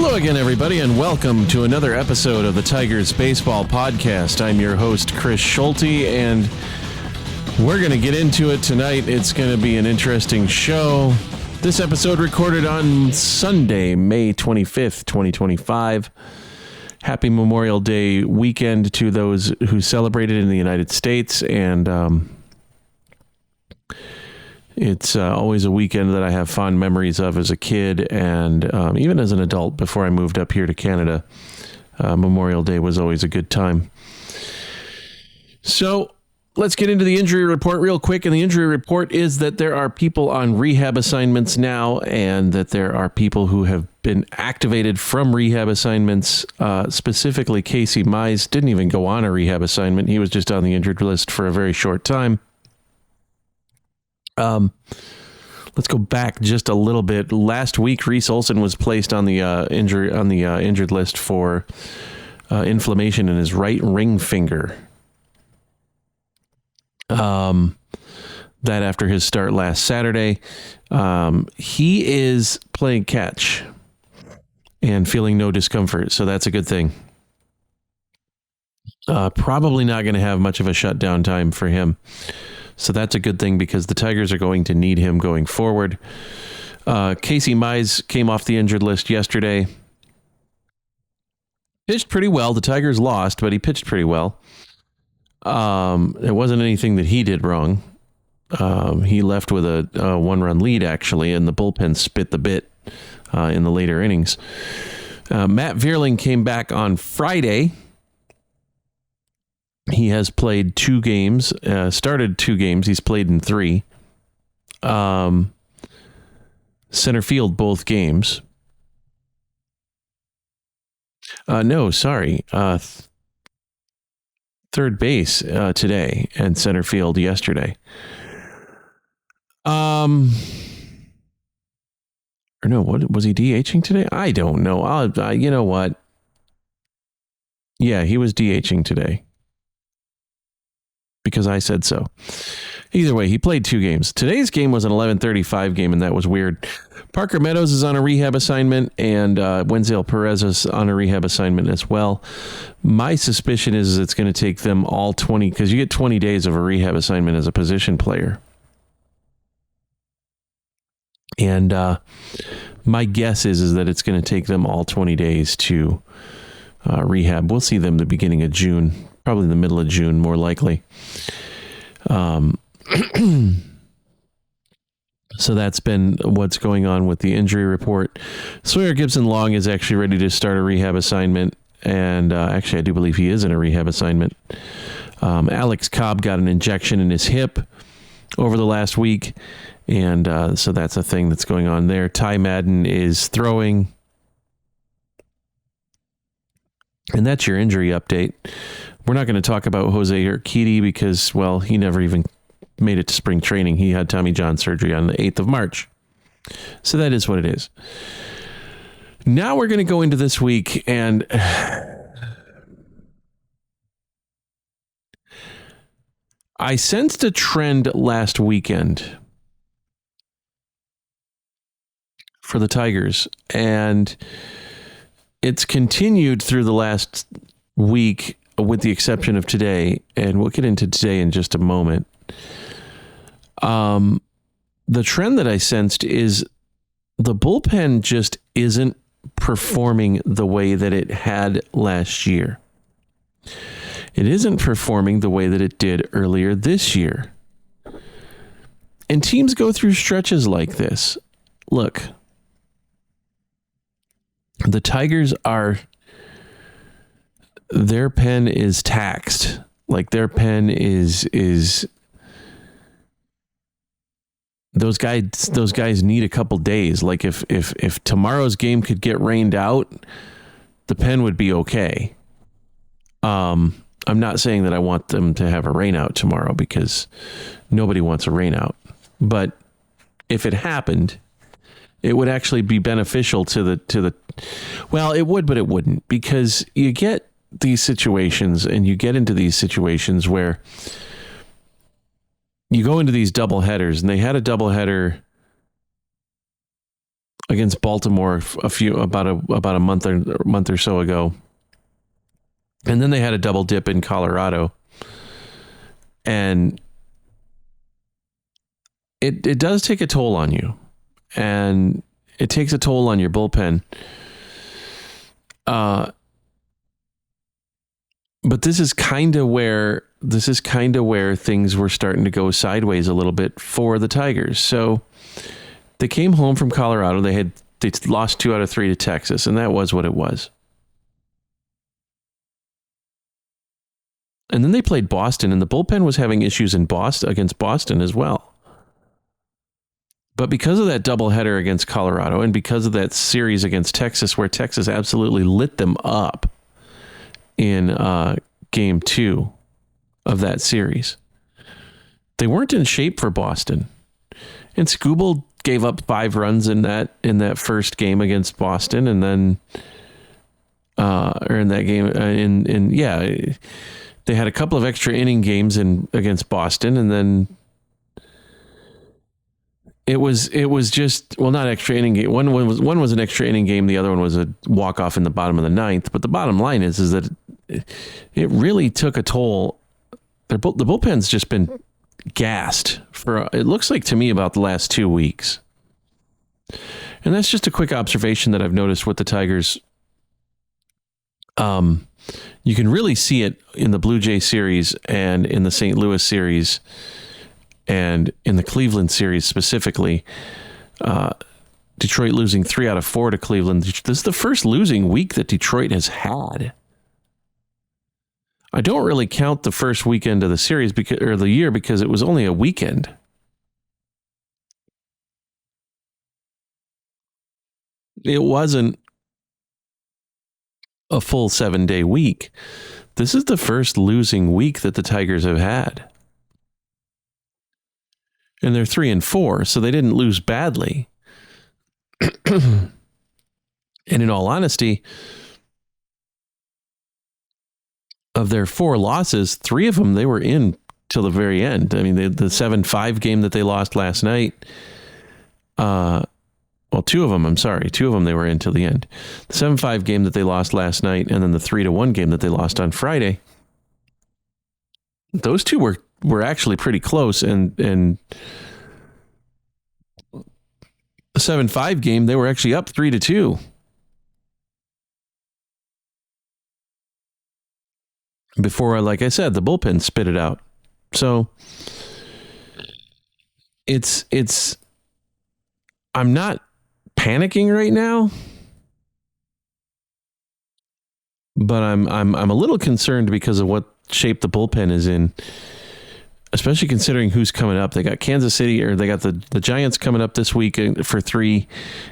Hello again, everybody, and welcome to another episode of the Tigers Baseball Podcast. I'm your host, Chris Schulte, and we're going to get into it tonight. It's going to be an interesting show. This episode recorded on Sunday, May 25th, 2025. Happy Memorial Day weekend to those who celebrated in the United States, and it's always a weekend that I have fond memories of as a kid and even as an adult before I moved up here to Canada. Memorial Day was always a good time. So let's get into the injury report real quick. And the injury report is that there are people on rehab assignments now and that there are people who have been activated from rehab assignments. Specifically, Casey Mize didn't even go on a rehab assignment. He was just on the injured list for a very short time. Let's go back just a little bit. Last week, Reese Olson was placed on the injured list for inflammation in his right ring finger. That after his start last Saturday, he is playing catch and feeling no discomfort, so that's a good thing. Probably not going to have much of a shutdown time for him. So that's a good thing because the Tigers are going to need him going forward. Casey Mize came off the injured list yesterday. Pitched pretty well. The Tigers lost, but he pitched pretty well. It wasn't anything that he did wrong. He left with a one-run lead, actually, and the bullpen spit the bit in the later innings. Matt Vierling came back on Friday. He has played 2 games, started 2 games. He's played in 3. Center field, both games. No, sorry. Third base today and center field yesterday. Or no, what was he DHing today? I don't know. You know what? Yeah, he was DHing today. Because I said so. Either way, he played 2 games. Today's game was an 11:35 game, and that was weird. Parker Meadows is on a rehab assignment, and Wenzel Perez is on a rehab assignment as well. My suspicion is it's going to take them all 20, because you get 20 days of a rehab assignment as a position player. And my guess is that it's going to take them all 20 days to rehab. We'll see them the beginning of June. Probably the middle of June, more likely. So that's been what's going on with the injury report. Sawyer Gibson-Long is actually ready to start a rehab assignment. And actually, I do believe he is in a rehab assignment. Alex Cobb got an injection in his hip over the last week. And so that's a thing that's going on there. Ty Madden is throwing. And that's your injury update. We're not going to talk about Jose Urquidy because, well, he never even made it to spring training. He had Tommy John surgery on the 8th of March. So that is what it is. Now we're going to go into this week, and I sensed a trend last weekend for the Tigers, and it's continued through the last week with the exception of today, and we'll get into today in just a moment. The trend that I sensed is the bullpen just isn't performing the way that it had last year. It isn't performing the way that it did earlier this year. And teams go through stretches like this. Look, the Tigers their pen is taxed. Like their pen is those guys need a couple days. Like if tomorrow's game could get rained out, the pen would be okay. I'm not saying that I want them to have a rain out tomorrow because nobody wants a rain out. But if it happened, it would actually be beneficial to the well, it would, but it wouldn't, because you get these situations and you get into these situations where you go into these double headers, and they had a double header against Baltimore about a month or so ago. And then they had a double dip in Colorado. And it does take a toll on you. And it takes a toll on your bullpen. But this is kind of where things were starting to go sideways a little bit for the Tigers. So they came home from Colorado. They lost 2 out of 3 to Texas, and that was what it was. And then they played Boston, and the bullpen was having issues against Boston as well. But because of that doubleheader against Colorado, and because of that series against Texas, where Texas absolutely lit them up in game 2 of that series, they weren't in shape for Boston. And Skubal gave up 5 runs in that first game against Boston, and then or in that game they had a couple of extra inning games against Boston, and then it was just, well, not extra inning game. One was an extra inning game. The other one was a walk off in the bottom of the 9th. But the bottom line is that it really took a toll. The bullpen's just been gassed for, it looks like to me, about the last 2 weeks. And that's just a quick observation that I've noticed with the Tigers. You can really see it in the Blue Jay series and in the St. Louis series and in the Cleveland series specifically. Detroit losing 3 out of 4 to Cleveland. This is the first losing week that Detroit has had. I don't really count the first weekend of the series or the year because it was only a weekend. It wasn't a full 7-day week. This is the first losing week that the Tigers have had. And they're 3-4, so they didn't lose badly. And in all honesty, of their 4 losses, 3 of them they were in till the very end. I mean, the 7-5 game that they lost last night, 2 of them, I'm sorry. 2 of them they were in till the end. The 7-5 game that they lost last night, and then the 3-1 game that they lost on Friday. Those 2 were actually pretty close, and the 7-5 game, they were actually up 3-2. Before, like I said, the bullpen spit it out. So it's I'm not panicking right now, but I'm a little concerned because of what shape the bullpen is in, especially considering who's coming up. They got Kansas City, or they got the Giants coming up this week for 3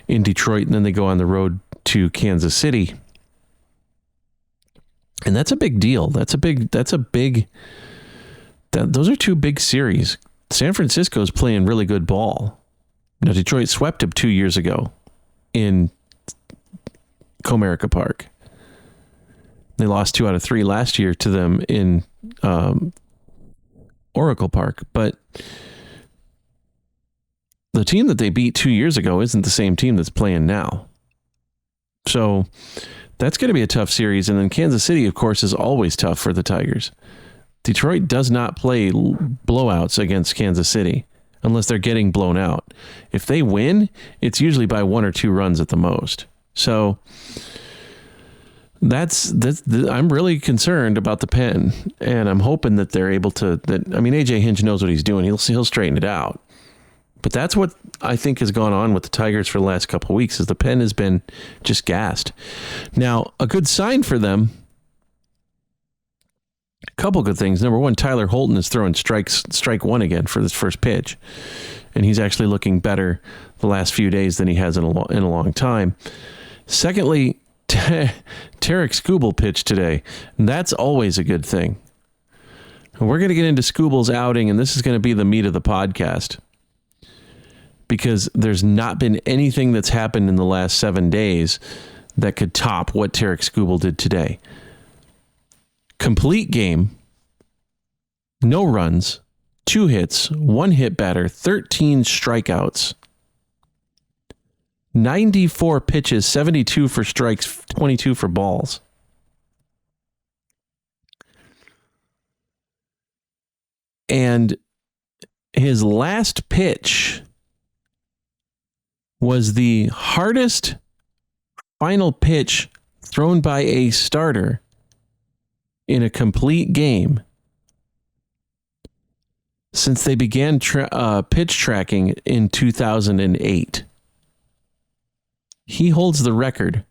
in Detroit, and then they go on the road to Kansas City. And that's a big deal. Those are 2 big series. San Francisco's playing really good ball. Now, Detroit swept them 2 years ago in Comerica Park. They lost 2 out of 3 last year to them in Oracle Park. But the team that they beat 2 years ago isn't the same team that's playing now. So that's going to be a tough series. And then Kansas City, of course, is always tough for the Tigers. Detroit does not play blowouts against Kansas City unless they're getting blown out. If they win, it's usually by 1 or 2 runs at the most. So I'm really concerned about the pen, and I'm hoping that they're able to. AJ Hinch knows what he's doing. He'll straighten it out. But that's what I think has gone on with the Tigers for the last couple of weeks, is the pen has been just gassed. Now, a good sign for them, a couple good things. Number one, Tyler Holton is throwing strike 1 again for this first pitch, and he's actually looking better the last few days than he has in a long time. Secondly, Tarek Skubal pitched today, and that's always a good thing. And we're going to get into Skubal's outing, and this is going to be the meat of the podcast, because there's not been anything that's happened in the last 7 days that could top what Tarek Skubal did today. Complete game, no runs, 2 hits, 1 hit batter, 13 strikeouts. 94 pitches, 72 for strikes, 22 for balls. And his last pitch was the hardest final pitch thrown by a starter in a complete game since they began pitch tracking in 2008. He holds the record,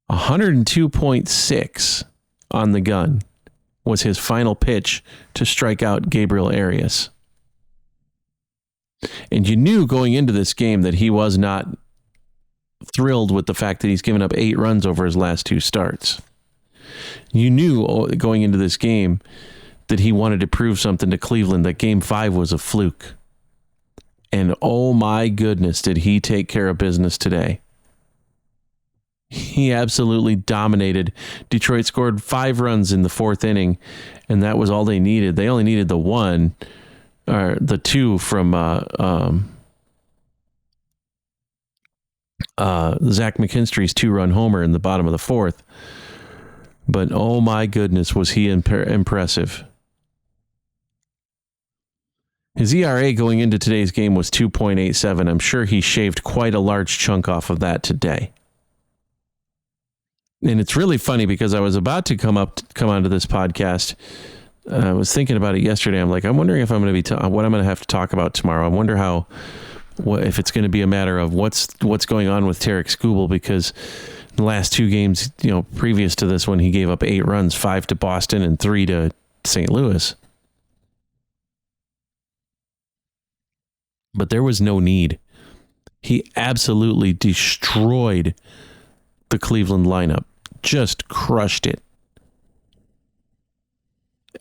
102.6 on the gun was his final pitch to strike out Gabriel Arias. And you knew going into this game that he was not thrilled with the fact that he's given up 8 runs over his last 2 starts. You knew going into this game that he wanted to prove something to Cleveland, that Game 5 was a fluke. And oh my goodness, did he take care of business today. He absolutely dominated. Detroit scored 5 runs in the 4th inning, and that was all they needed. They only needed the 1, or the 2 from Zach McKinstry's 2-run homer in the bottom of the 4th. But oh my goodness, was he impressive. His ERA going into today's game was 2.87. I'm sure he shaved quite a large chunk off of that today. And it's really funny because I was about to come onto this podcast. I was thinking about it yesterday. I'm like, I'm wondering if I'm going to be what I'm going to have to talk about tomorrow. I wonder if it's going to be a matter of what's going on with Tarek Skubal, because the last 2 games, previous to this one, he gave up 8 runs, 5 to Boston and 3 to St. Louis. But there was no need. He absolutely destroyed the Cleveland lineup. Just crushed it.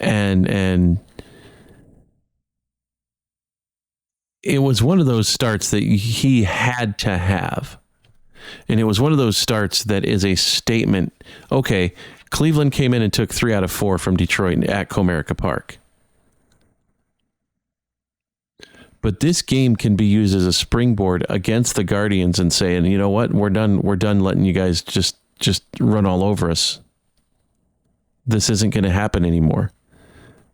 And it was one of those starts that he had to have. And it was one of those starts that is a statement. Okay, Cleveland came in and took 3 out of 4 from Detroit at Comerica Park. But this game can be used as a springboard against the Guardians and saying, you know what, we're done letting you guys just run all over us. This isn't going to happen anymore.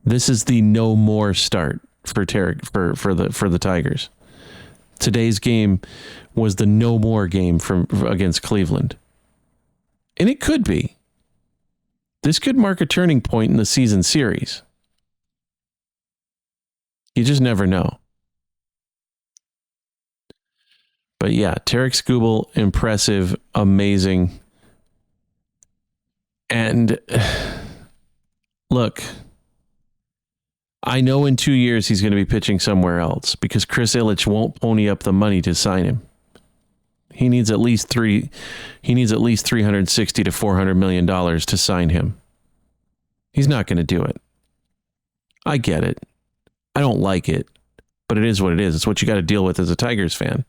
This is the no more start for the Tigers. Today's game was the no more game against Cleveland. And it could be. This could mark a turning point in the season series. You just never know. But yeah, Tarek Skubal, impressive, amazing. And look, I know in 2 years he's going to be pitching somewhere else because Chris Ilitch won't pony up the money to sign him. He needs at least $360 to $400 million to sign him. He's not going to do it. I get it. I don't like it, but it is what it is. It's what you got to deal with as a Tigers fan.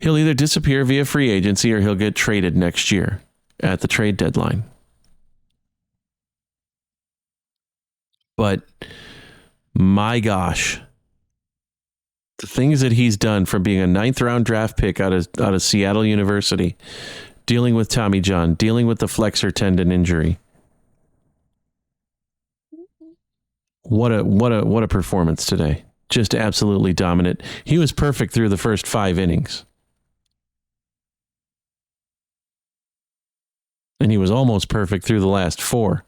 He'll either disappear via free agency or he'll get traded next year at the trade deadline. But my gosh, the things that he's done from being a 9th round draft pick out of Seattle University, dealing with Tommy John, dealing with the flexor tendon injury. What a performance today. Just absolutely dominant. He was perfect through the first 5 innings. And he was almost perfect through the last 4.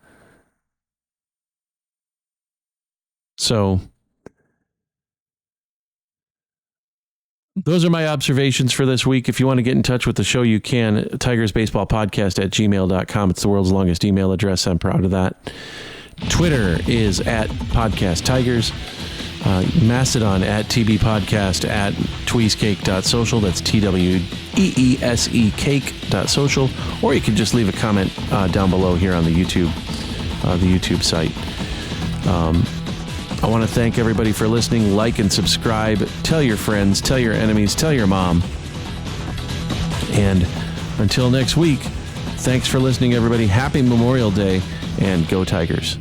So those are my observations for this week. If you want to get in touch with the show, you can. tigersbaseballpodcast@gmail.com. It's the world's longest email address. I'm proud of that. Twitter is @podcasttigers. Mastodon @tbpodcast, @tweescake.social. That's TWEESE cake.social. Or you can just leave a comment down below here on the YouTube site. I want to thank everybody for listening. Like and subscribe. Tell your friends, tell your enemies, tell your mom. And until next week, thanks for listening, everybody. Happy Memorial Day, and go Tigers.